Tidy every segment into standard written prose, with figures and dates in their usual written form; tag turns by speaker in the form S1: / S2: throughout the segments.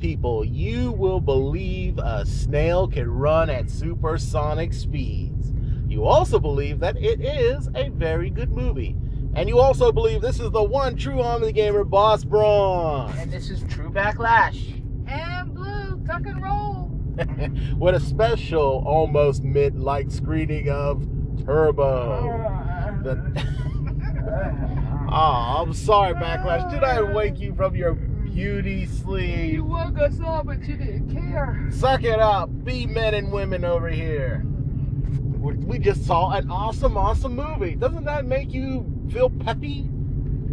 S1: people, you will believe a snail can run at supersonic speeds. You also believe that it is a very good movie. And you also believe this is the one true Army Gamer, Boss Braun.
S2: And this is True Backlash.
S3: And Blue, tuck and roll.
S1: With a special, almost mid-like screening of Turbo. I'm sorry, Backlash. Did I wake you from your beauty sleep?
S3: You woke us up, but you didn't care.
S1: Suck it up. Be men and women over here. We just saw an awesome, awesome movie. Doesn't that make you feel peppy?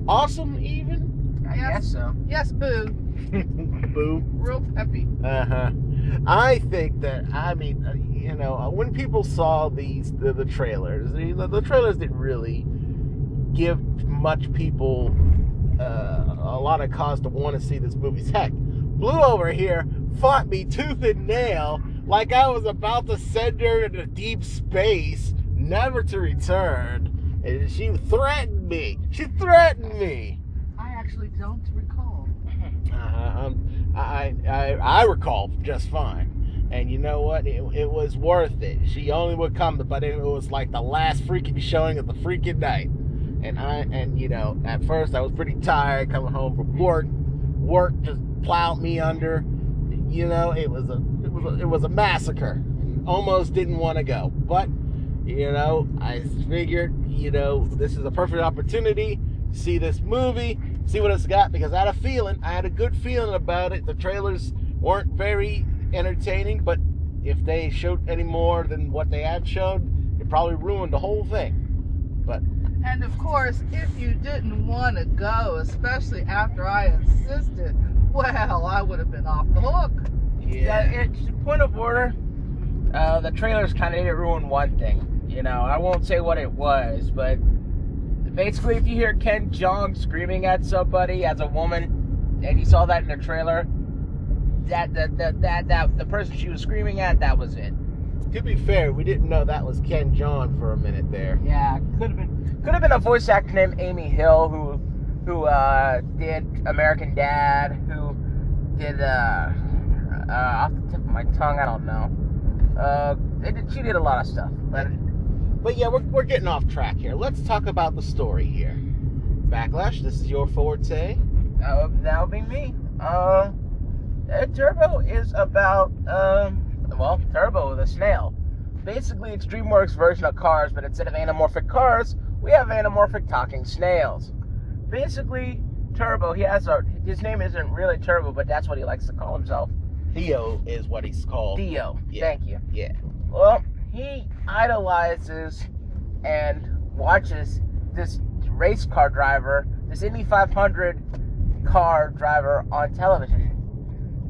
S1: Awesome, even?
S2: I guess so.
S3: Yes, Boo.
S1: Boo.
S3: Real peppy.
S1: Uh-huh. I think that, when people saw the trailers, the trailers didn't really give much people a lot of cause to want to see this movie. Heck, Blue over here fought me tooth and nail like I was about to send her into deep space, never to return. And she threatened me.
S3: I actually don't recall.
S1: I recall just fine. And you know what? It was worth it. She only would come, but it was like the last freaking showing of the freaking night. And at first I was pretty tired coming home from work. Work just plowed me under. It was a massacre. Almost didn't want to go. But, I figured, this is a perfect opportunity to see this movie, see what it's got, because I had a good feeling about it. The trailers weren't very entertaining, but if they showed any more than what they had shown, it probably ruined the whole thing. But
S3: and of course, if you didn't want to go, especially after I insisted, well, I would have been off the hook.
S2: Yeah, it's point of order. The trailers kind of didn't ruin one thing. I won't say what it was, but basically, if you hear Ken Jeong screaming at somebody as a woman, and you saw that in the trailer, that the person she was screaming at, that was it.
S1: To be fair, we didn't know that was Ken Jeong for a minute there.
S2: Yeah, could have been a voice actor named Amy Hill who did American Dad, who did off the tip of my tongue, I don't know. She did a lot of stuff,
S1: but yeah, we're getting off track here. Let's talk about the story here. Backlash, this is your forte.
S2: That'll be me. Turbo is about Turbo the snail. Basically, it's DreamWorks' version of Cars, but instead of anamorphic cars, we have anamorphic talking snails. Basically, Turbo, his name isn't really Turbo, but that's what he likes to call himself.
S1: Theo is what he's called.
S2: Theo,
S1: yeah.
S2: Thank you.
S1: Yeah.
S2: Well, he idolizes and watches this race car driver, this Indy 500 car driver on television.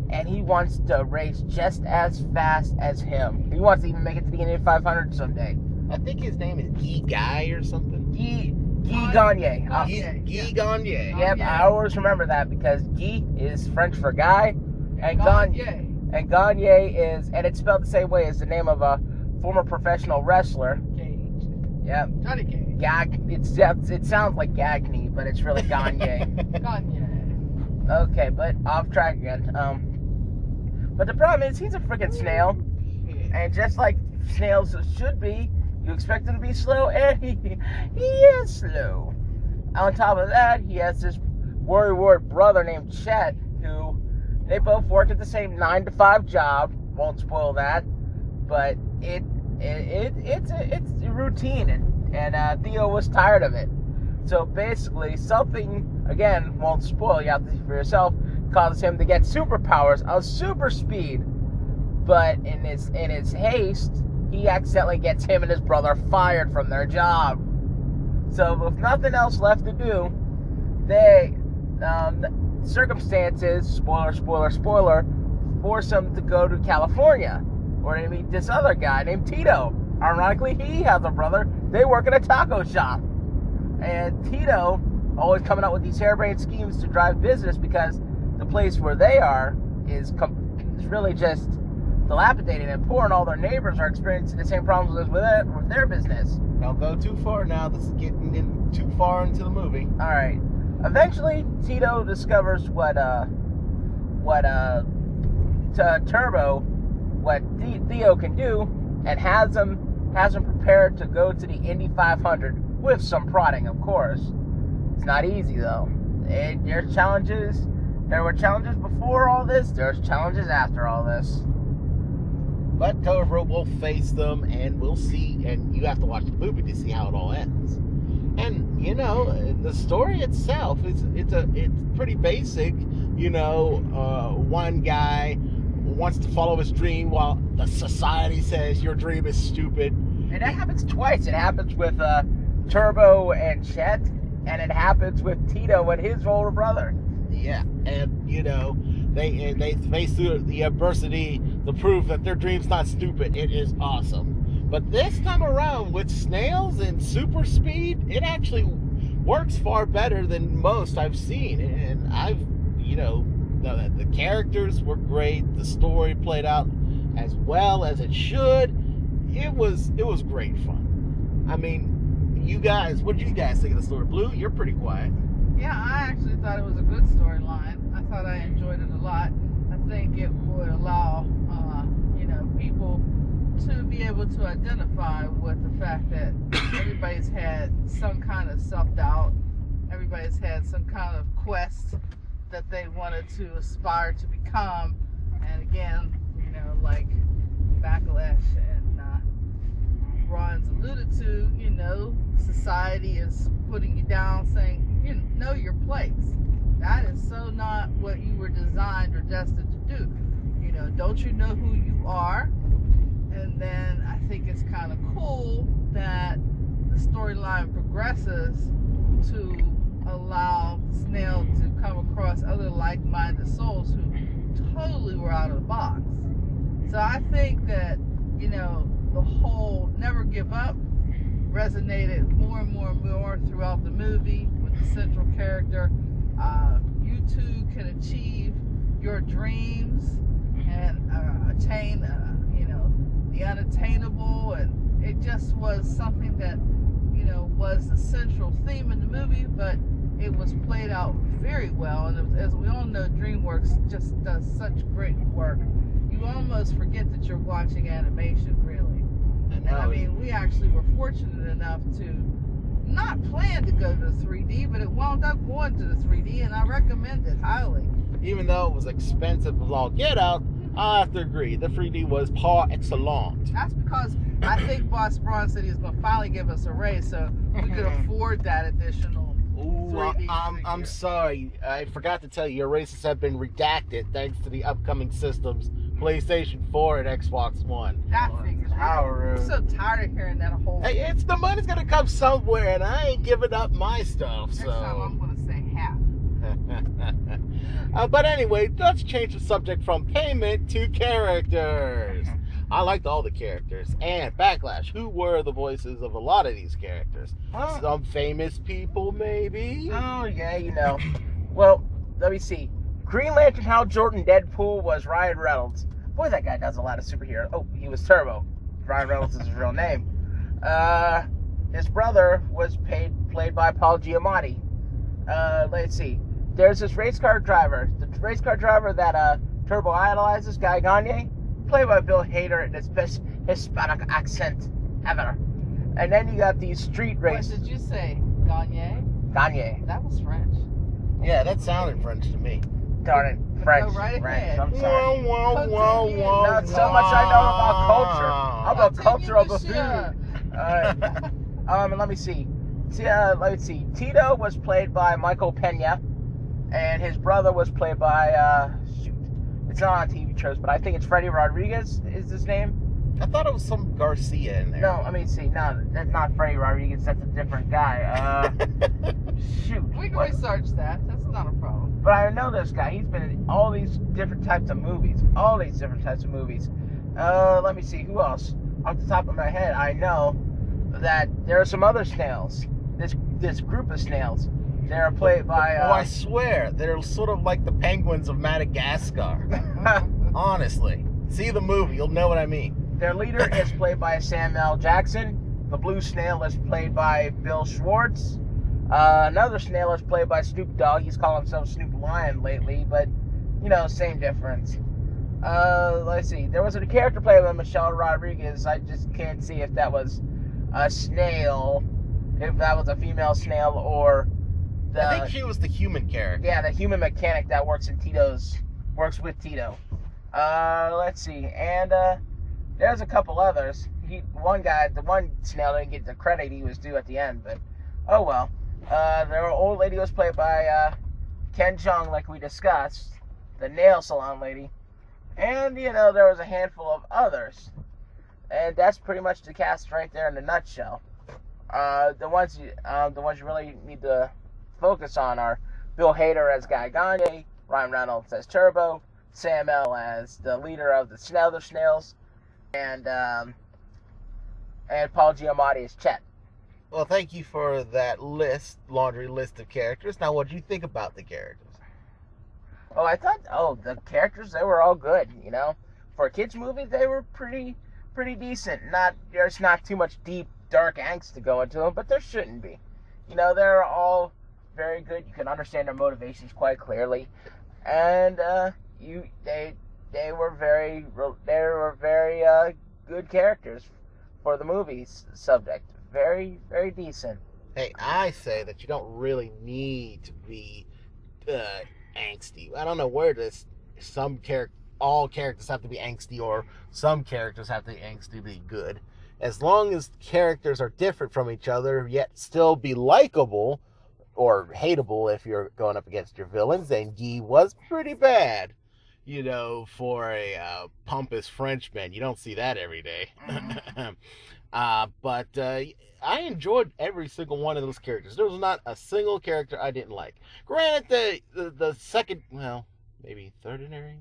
S2: And he wants to race just as fast as him. He wants to even make it to the Indy 500 someday.
S1: I think his name is Guy Guy or something.
S2: Guy Gagne.
S1: Guy Gagne.
S2: Yep, I always remember that because Guy is French for guy, and Gagne is, and it's spelled the same way as the name of a former professional wrestler.
S3: Cage.
S2: Yep.
S3: Johnny Cage.
S2: It sounds like Gagne, but it's really Gagne.
S3: Gagne.
S2: Okay, but off track again. But the problem is he's a freaking snail, and just like snails should be, you expect him to be slow, and he is slow. On top of that, he has this worrywart brother named Chet, who they both work at the same 9-to-5 job. Won't spoil that, but it's a routine, and Theo was tired of it. So basically, something, again, won't spoil, you have to see for yourself, causes him to get superpowers of super speed. But in his haste, he accidentally gets him and his brother fired from their job. So with nothing else left to do, they, circumstances, spoiler, force him to go to California, where they meet this other guy named Tito. Ironically, he has a brother. They work in a taco shop. And Tito, always coming up with these harebrained schemes to drive business, because the place where they are is really just dilapidated and poor, and all their neighbors are experiencing the same problems as with their business.
S1: Don't go too far now. This is getting in too far into the movie.
S2: All right. Eventually, Tito discovers what Turbo what Theo can do, and has him prepared to go to the Indy 500 with some prodding, of course. It's not easy though. There's challenges. There were challenges before all this. There's challenges after all this.
S1: But Turbo will face them, and we'll see. And you have to watch the movie to see how it all ends. And you know, the story itself it's pretty basic. You know, one guy wants to follow his dream while the society says your dream is stupid.
S2: And that happens twice. It happens with Turbo and Chet, and it happens with Tito and his older brother.
S1: Yeah, and you know, they face through the adversity to prove that their dream's not stupid. It is awesome. But this time around, with snails and super speed, it actually works far better than most I've seen. And the characters were great. The story played out as well as it should. It was great fun. I mean, you guys, what did you guys think of the story? Blue, you're pretty quiet.
S3: Yeah, I actually thought it was a good storyline. I thought I enjoyed it a lot. I think it would allow, people to be able to identify with the fact that everybody's had some kind of self-doubt. Everybody's had some kind of quest that they wanted to aspire to become. And again, like Backlash and Ron's alluded to, society is putting you down, saying, know your place. That is so not what you were designed or destined to do. Don't you know who you are? And then I think it's kind of cool that the storyline progresses to allow Snail to come across other like-minded souls who totally were out of the box. So I think that, the whole never give up resonated more and more and more throughout the movie with the central character. You too can achieve your dreams and attain, the unattainable, and it just was something that, was the central theme in the movie, but it was played out very well. And as we all know, DreamWorks just does such great work. You almost forget that you're watching animation, really. And I mean, we actually were fortunate enough to not plan to go to the 3D, but it wound up going to the 3D, and I recommend it highly.
S1: Even though it was expensive as all get out, I have to agree. The 3D was par excellence.
S3: That's because I think Boss Braun said he was going to finally give us a raise, so we could afford that additional 3D.
S1: I'm sorry. I forgot to tell you, your races have been redacted thanks to the upcoming systems, PlayStation 4 and Xbox One.
S3: That figures. I'm so tired of hearing that whole.
S1: Hey, it's the money's gonna come somewhere, and I ain't giving up my stuff.
S3: Next time I'm gonna say half.
S1: But anyway, let's change the subject from payment to characters. I liked all the characters. And Backlash, who were the voices of a lot of these characters? Some famous people, maybe?
S2: Oh, yeah, Well, let me see. Green Lantern, Hal Jordan, Deadpool was Ryan Reynolds. Boy, that guy does a lot of superhero. Oh, he was Turbo. Ryan Reynolds is his real name. His brother was played by Paul Giamatti. Let's see. There's this race car driver. The race car driver that Turbo idolizes, Guy Gagne, played by Bill Hader in his best Hispanic accent ever. And then you got these street races.
S3: What did you say? Gagne?
S2: Gagne.
S3: That was French.
S1: Yeah, that sounded French to me.
S2: Darn it. French.
S3: Go right ahead.
S2: I'm sorry.
S1: Not
S2: so much I know about culture. I'm a cultural buffoon. And let me see. Let's see. Tito was played by Michael Pena, and his brother was played by it's not on TV shows, but I think it's Freddie Rodriguez is his name.
S1: I thought it was some Garcia in there.
S2: No, I mean, no, that's not Freddie Rodriguez. That's a different guy.
S3: We can research that. That's not a problem.
S2: But I know this guy. He's been in all these different types of movies. Let me see. Who else? Off the top of my head, I know that there are some other snails. This group of snails. They're played by...
S1: I swear, they're sort of like the penguins of Madagascar. Honestly. See the movie, you'll know what I mean.
S2: Their leader is played by Sam L. Jackson. The blue snail is played by Bill Schwartz. Another snail is played by Snoop Dogg. He's calling himself Snoop Lion lately, but, same difference. Let's see. There was a character played by Michelle Rodriguez. I just can't see if that was a snail, if that was a female snail, or
S1: I think she was the human character.
S2: the human mechanic that works with Tito. Let's see. And there's a couple others. The one snail didn't get the credit he was due at the end, but oh well. The old lady was played by Ken Jeong, like we discussed, the nail salon lady. And, there was a handful of others. And that's pretty much the cast right there in a nutshell. The ones you really need to focus on are Bill Hader as Guy Gagne, Ryan Reynolds as Turbo, Sam L as the leader of the Snails, and Paul Giamatti as Chet.
S1: Well, thank you for that laundry list of characters. Now, what do you think about the characters?
S2: The characters, they were all good, For a kids' movie, they were pretty decent. There's not too much deep, dark angst to go into them, but there shouldn't be. They're all very good. You can understand their motivations quite clearly. And they were very good characters for the movie's subject. Very, very decent.
S1: Hey, I say that you don't really need to be angsty. I don't know where all characters have to be angsty, or some characters have to be angsty to be good. As long as characters are different from each other, yet still be likable or hateable if you're going up against your villains, and Guy was pretty bad. For a pompous Frenchman. You don't see that every day. But I enjoyed every single one of those characters. There was not a single character I didn't like. Granted, the second, well, maybe tertiary?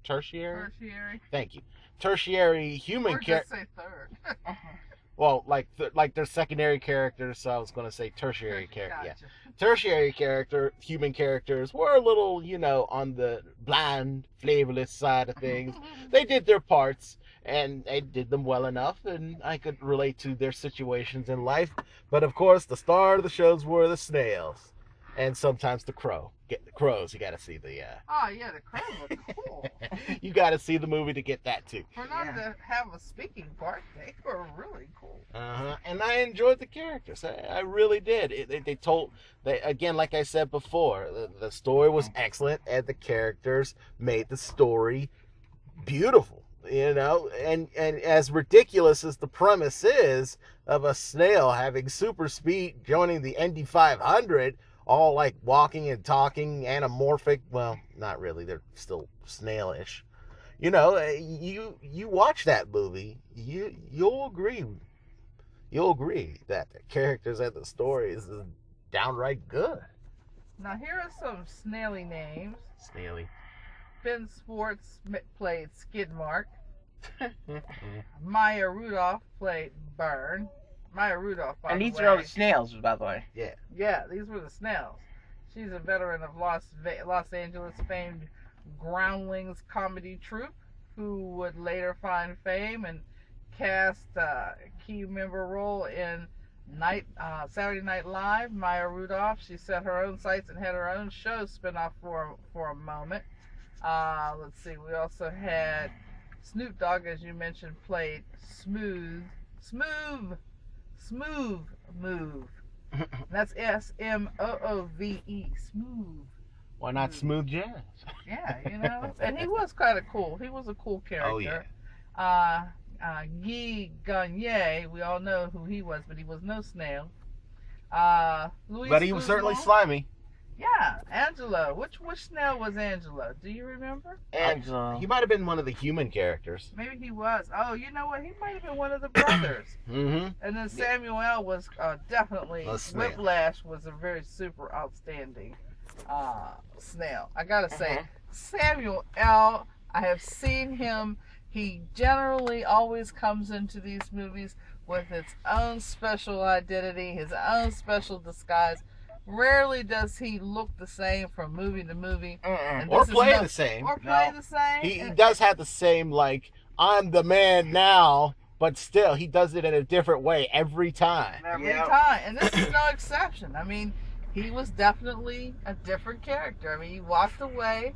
S3: Tertiary.
S1: Thank you. Tertiary human character.
S3: Or just say third.
S1: Well, like they're secondary characters, so I was going to say tertiary character.
S3: Gotcha.
S1: Yeah. Tertiary human characters were a little, on the bland, flavorless side of things. They did their parts, and they did them well enough, and I could relate to their situations in life. But of course, the star of the shows were the snails, and sometimes the crows. You got to see the.
S3: Oh yeah, the crows were cool.
S1: You got to see the movie to get that too.
S3: For not to have a speaking part, they were really cool.
S1: And I enjoyed the characters. I really did. Again, like I said before, the story was excellent, and the characters made the story beautiful. And as ridiculous as the premise is of a snail having super speed joining the Indy 500, all like walking and talking, anamorphic. Well, not really. They're still snailish. You watch that movie, you'll agree. You'll agree that the characters and the story is downright good.
S3: Now here are some snaily names.
S1: Snaily.
S3: Ben Schwartz played Skidmark. Maya Rudolph played Byrne. Maya Rudolph, by
S2: and
S3: the
S2: these
S3: way.
S2: are all the snails, by the way.
S1: Yeah.
S3: Yeah, these were the snails. She's a veteran of Los Angeles famed Groundlings comedy troupe, who would later find fame and cast a key member role in Saturday Night Live. Maya Rudolph, she set her own sights and had her own show spin-off for a moment. Let's see, we also had Snoop Dogg, as you mentioned, played Smooth Move. That's SMOOVE, Smooth.
S1: Why not Smooth Jazz?
S3: Yeah, and he was kind of cool. He was a cool character.
S1: Oh yeah.
S3: Guy Gagne, we all know who he was, but he was no snail. Louis
S1: But he was certainly slimy.
S3: Yeah, Angelo. Which snail was Angelo? Do you remember?
S2: Angelo.
S1: He might have been one of the human characters.
S3: Maybe he was. Oh, you know what? He might have been one of the brothers.
S1: Mm-hmm.
S3: And then Samuel L. was definitely,
S1: snail.
S3: Whiplash was a very super outstanding snail. I gotta say, Samuel L., I have seen him. He generally always comes into these movies with its own special identity, his own special disguise. Rarely does he look the same from movie to movie.
S1: Or play the same.
S3: The same.
S1: He does have the same, like, I'm the man now, but still, he does it in a different way every time.
S3: Every time. And this is no exception. I mean, he was definitely a different character. I mean, he walked away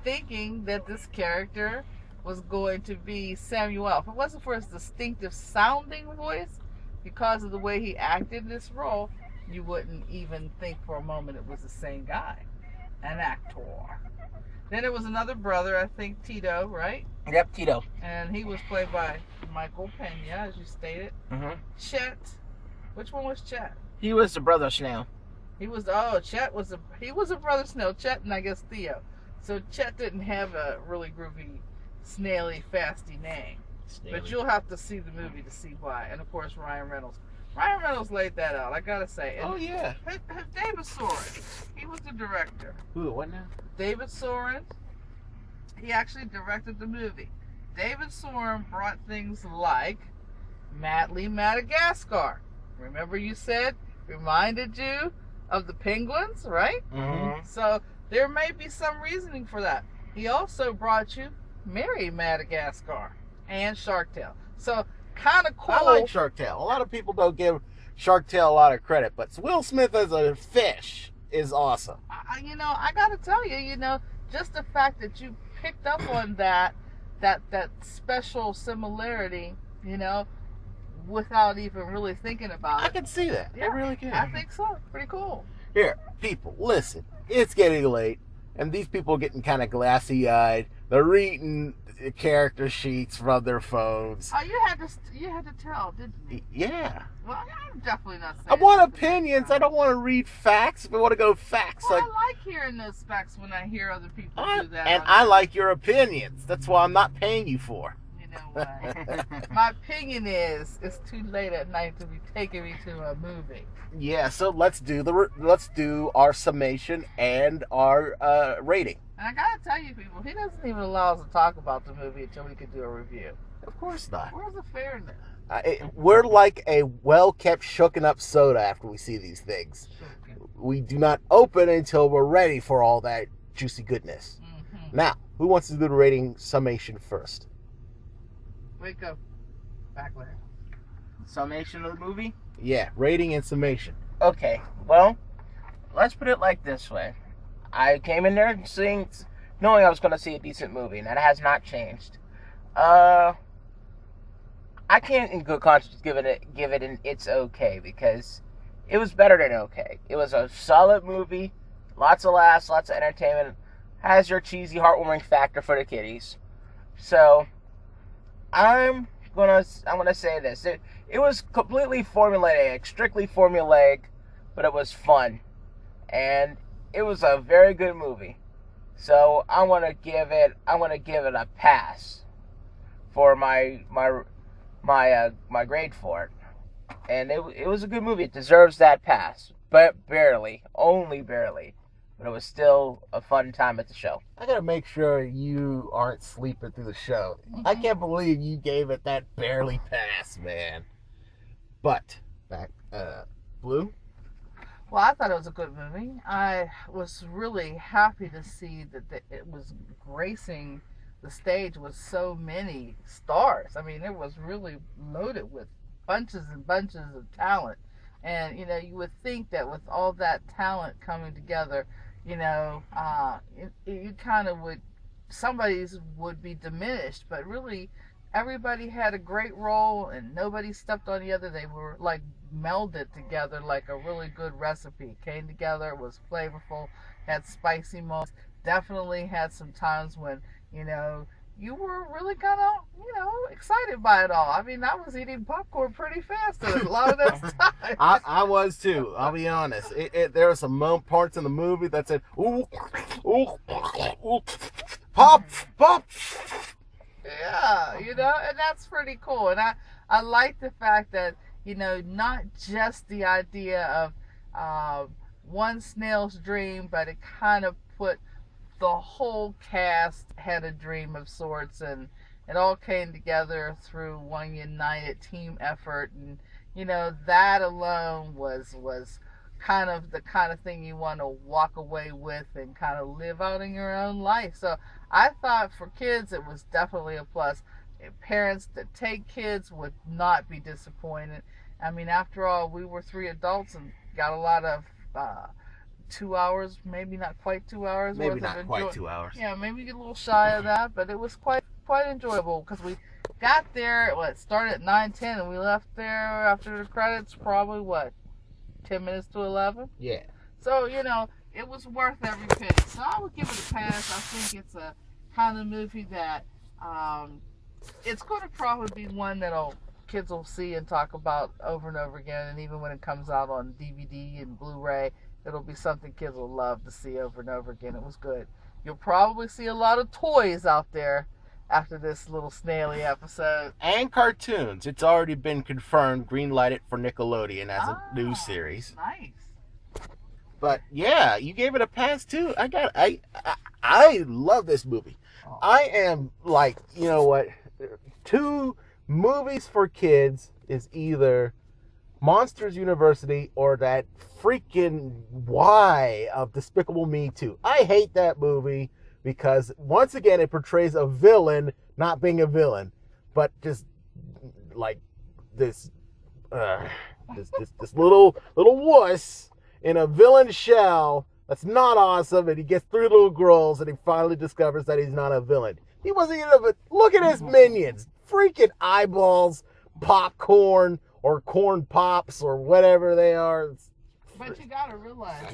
S3: thinking that this character was going to be Samuel. If it wasn't for his distinctive sounding voice, because of the way he acted this role, you wouldn't even think for a moment it was the same guy, an actor. Then it was another brother, I think Tito, right?
S2: Yep, Tito.
S3: And he was played by Michael Pena, as you stated.
S2: Mm-hmm.
S3: Chet. Which one was Chet?
S2: He was the brother Snail.
S3: Chet was a brother Snail, Chet and I guess Theo. So Chet didn't have a really groovy, snaily, fasty name. But you'll have to see the movie to see why. And of course, Ryan Reynolds. Ryan Reynolds laid that out, I gotta say. And
S1: yeah.
S3: David Soren, he was the director.
S1: Who? What now?
S3: David Soren, he actually directed the movie. David Soren brought things like Madly Madagascar. Remember you said, reminded you of the penguins, right?
S2: Mm-hmm.
S3: So there may be some reasoning for that. He also brought you Mary Madagascar and Shark Tale. So kind of cool.
S1: I like Shark Tale. A lot of people don't give Shark Tale a lot of credit, but Will Smith as a fish is awesome.
S3: I gotta tell you, just the fact that you picked up on that special similarity, without even really thinking about it.
S1: I can see that.
S3: Yeah,
S1: I really can.
S3: I think so. Pretty cool.
S1: Here, people, listen. It's getting late, and these people are getting kind of glassy-eyed. They're reading character sheets from their phones.
S3: Oh, you had to tell, didn't you?
S1: Yeah.
S3: Well, I'm definitely not saying
S1: I want
S3: that to
S1: opinions.
S3: make
S1: I don't want to read facts. I want to go facts.
S3: Well, I like hearing those facts when I hear other people do that.
S1: And I like your opinions. That's why I'm not paying you for.
S3: You know what? My opinion is, it's too late at night to be taking me to a movie.
S1: Yeah, so let's do our summation and our rating.
S3: And I gotta tell you, people, he doesn't even allow us to talk about the movie until we can do a review.
S1: Of course not.
S3: Where's the fairness?
S1: We're like a well-kept, shooken up soda after we see these things. We do not open until we're ready for all that juicy goodness.
S3: Mm-hmm.
S1: Now, who wants to do the rating summation first?
S3: Wake up. Back there.
S2: Summation of the movie?
S1: Yeah, rating and summation.
S2: Okay, well, let's put it like this way. I came in there knowing I was going to see a decent movie, and that has not changed. I can't in good conscience give it an it's okay, because it was better than okay. It was a solid movie, lots of laughs, lots of entertainment, has your cheesy, heartwarming factor for the kiddies. So, I'm gonna say this. It was completely formulaic, strictly formulaic, but it was fun. And it was a very good movie. So I want to give it a pass for my grade for it. And it was a good movie. It deserves that pass, but only barely. But it was still a fun time at the show.
S1: I gotta make sure you aren't sleeping through the show. I can't believe you gave it that barely pass, man. But back, Blue.
S3: Well, I thought it was a good movie. I was really happy to see that it was gracing the stage with so many stars. I mean, it was really loaded with bunches and bunches of talent. And, you would think that with all that talent coming together, you kind of somebody's would be diminished. But really, everybody had a great role and nobody stepped on the other. They were like melded together like a really good recipe. It came together, it was flavorful, had spicy moments, definitely had some times when, you were really kind of, excited by it all. I mean, I was eating popcorn pretty fast at a lot of those times.
S1: I was too, I'll be honest. There were some parts in the movie that said, ooh, ooh, ooh, pop, pop.
S3: Yeah, and that's pretty cool. And I like the fact that, not just the idea of one snail's dream, but it kind of put the whole cast had a dream of sorts, and it all came together through one united team effort. And, that alone was kind of the kind of thing you want to walk away with and kind of live out in your own life. So I thought for kids it was definitely a plus. Parents that take kids would not be disappointed. I mean, after all, we were 3 adults and got a lot of 2 hours, maybe not quite 2 hours
S1: Maybe
S3: worth
S1: not
S3: of
S1: quite 2 hours.
S3: Yeah, maybe a little shy of that, but it was quite enjoyable because we got there. What started at 9:10, and we left there after the credits probably 10 minutes to 11.
S1: Yeah.
S3: So it was worth every penny. So I would give it a pass. I think it's a kind of movie that it's going to probably be one that'll kids will see and talk about over and over again. And even when it comes out on DVD and Blu-ray, it'll be something kids will love to see over and over again. It was good. You'll probably see a lot of toys out there after this little snaily episode.
S1: And cartoons. It's already been confirmed, green-lighted for Nickelodeon as a new series.
S3: Nice.
S1: But yeah, you gave it a pass too. I love this movie.
S3: Oh.
S1: I am like, you know what? 2 movies for kids is either Monsters University or that freaking Y of Despicable Me 2. I hate that movie because once again it portrays a villain not being a villain, but just like this little wuss in a villain shell that's not awesome, and he gets 3 little girls and he finally discovers that he's not a villain. He wasn't even a... Look at his minions. Freaking eyeballs, popcorn, or corn pops, or whatever they are.
S3: But you gotta realize,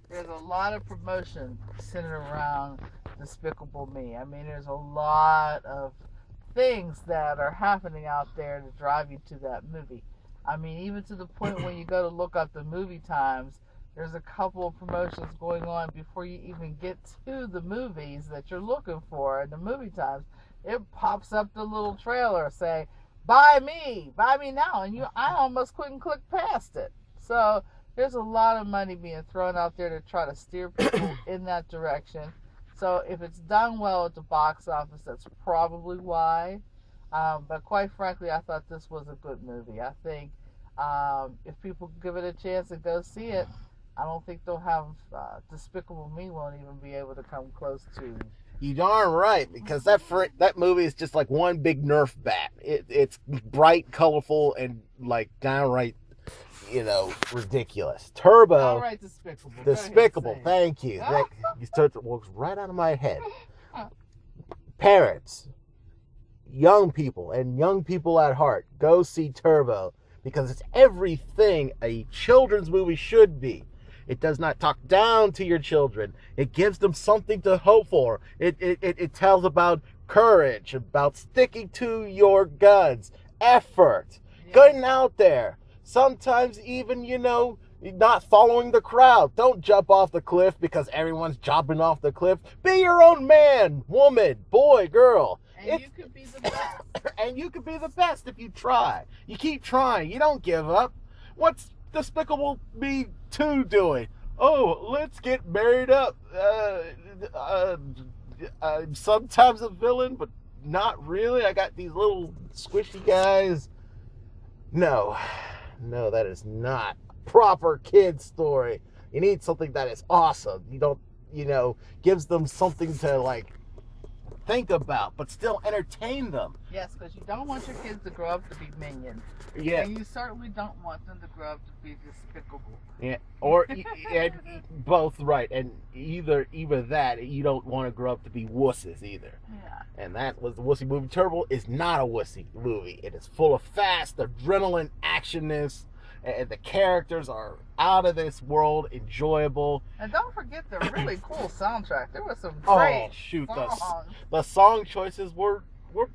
S3: there's a lot of promotion centered around Despicable Me. I mean, there's a lot of things that are happening out there to drive you to that movie. I mean, even to the point when you go to look up the movie times, there's a couple of promotions going on before you even get to the movies that you're looking for in the movie times. It pops up the little trailer saying, buy me now, and I almost couldn't click past it. So there's a lot of money being thrown out there to try to steer people in that direction. So if it's done well at the box office, that's probably why. But quite frankly, I thought this was a good movie. I think if people give it a chance and go see it, I don't think they'll have Despicable Me won't even be able to come close to.
S1: You darn right, because that movie is just like one big Nerf bat. It's bright, colorful, and like downright, ridiculous. Turbo.
S3: All right, Despicable.
S1: Despicable. Thank you. You start to walk right out of my head. Parents, young people, and young people at heart, go see Turbo because it's everything a children's movie should be. It does not talk down to your children. It gives them something to hope for. It tells about courage, about sticking to your guns, effort, getting out there. Sometimes even, not following the crowd. Don't jump off the cliff because everyone's jumping off the cliff. Be your own man, woman, boy, girl.
S3: And you could be the best.
S1: And you could be the best if you try. You keep trying. You don't give up. What's Despicable Me 2 doing? Oh, let's get married up. Sometimes a villain, but not really. I got these little squishy guys. No, that is not proper kid story. You need something that is awesome. You don't, gives them something to think about, but still entertain them.
S3: Yes, because you don't want your kids to grow up to be minions.
S1: Yeah.
S3: And you certainly don't want them to grow up to be despicable.
S1: Yeah, or both right, and either that, you don't want to grow up to be wusses either.
S3: Yeah.
S1: And that was the wussy movie. Turbo is not a wussy movie. It is full of fast adrenaline, actionness, and the characters are out of this world, enjoyable.
S3: And don't forget the really cool soundtrack. There was some great songs.
S1: The song choices were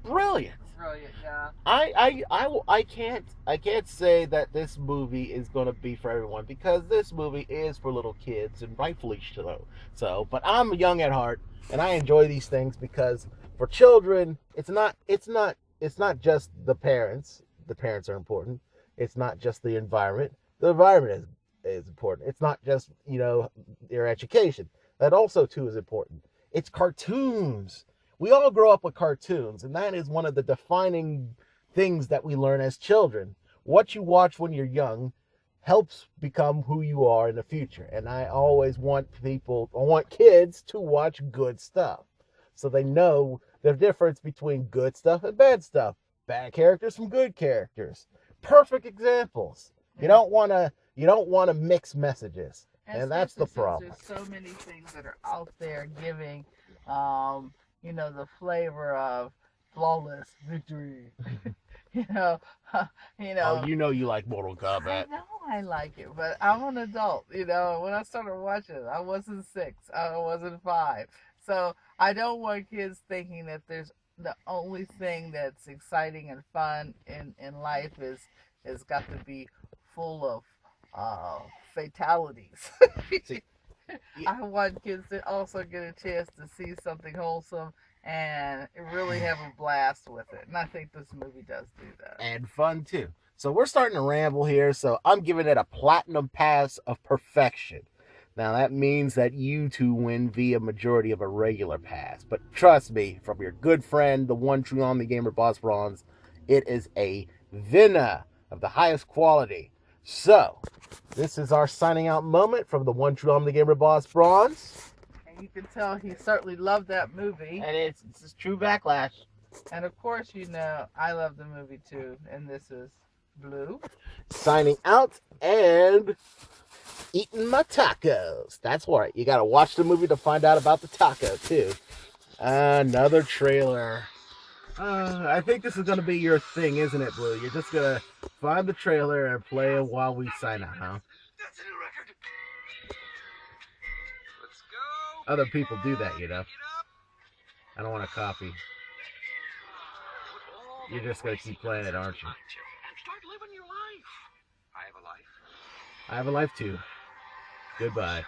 S1: brilliant.
S3: Brilliant, yeah.
S1: I can't say that this movie is going to be for everyone because this movie is for little kids and rightfully so. But I'm young at heart and I enjoy these things because for children, it's not just the parents. The parents are important. It's not just the environment. The environment is important. It's not just, their education. That also too is important. It's cartoons. We all grow up with cartoons, and that is one of the defining things that we learn as children. What you watch when you're young helps become who you are in the future. And I always want kids to watch good stuff so they know the difference between good stuff and bad stuff. Bad characters from good characters. Perfect examples. You don't want to mix messages. And that's the
S3: especially
S1: problem.
S3: since there's so many things that are out there giving, you know, the flavor of flawless victory. you know, you know.
S1: Oh, you know you like Mortal
S3: I
S1: Kombat.
S3: know I like it, but I'm an adult. You know, when I started watching it, I wasn't 6, I wasn't 5, so I don't want kids thinking that there's the only thing that's exciting and fun in life is got to be full of fatalities.
S1: See,
S3: I want kids to also get a chance to see something wholesome and really have a blast with it. And I think this movie does do that.
S1: and fun too. So we're starting to ramble here, so I'm giving it a platinum pass of perfection. Now that means that you two win via majority of a regular pass. But trust me, from your good friend, the one true OmniGamer Boss Bronze, it is a winner of the highest quality. So, this is our signing out moment from the one true OmniGamer Boss Bronze.
S3: And you can tell he certainly loved that movie.
S2: And it's true backlash.
S3: And of course, you know, I love the movie too. And this is Blue.
S1: Signing out and eating my tacos. That's right. You got to watch the movie to find out about the taco, too. Another trailer. I think this is going to be your thing, isn't it, Blue? You're just going to find the trailer and play it while we sign out, huh?
S4: That's a new record. Let's go.
S1: Other people do that, you know. I don't want to copy. You're just going to keep playing it, aren't you?
S4: And start living your life. I have a life.
S1: I have a life, too. Goodbye.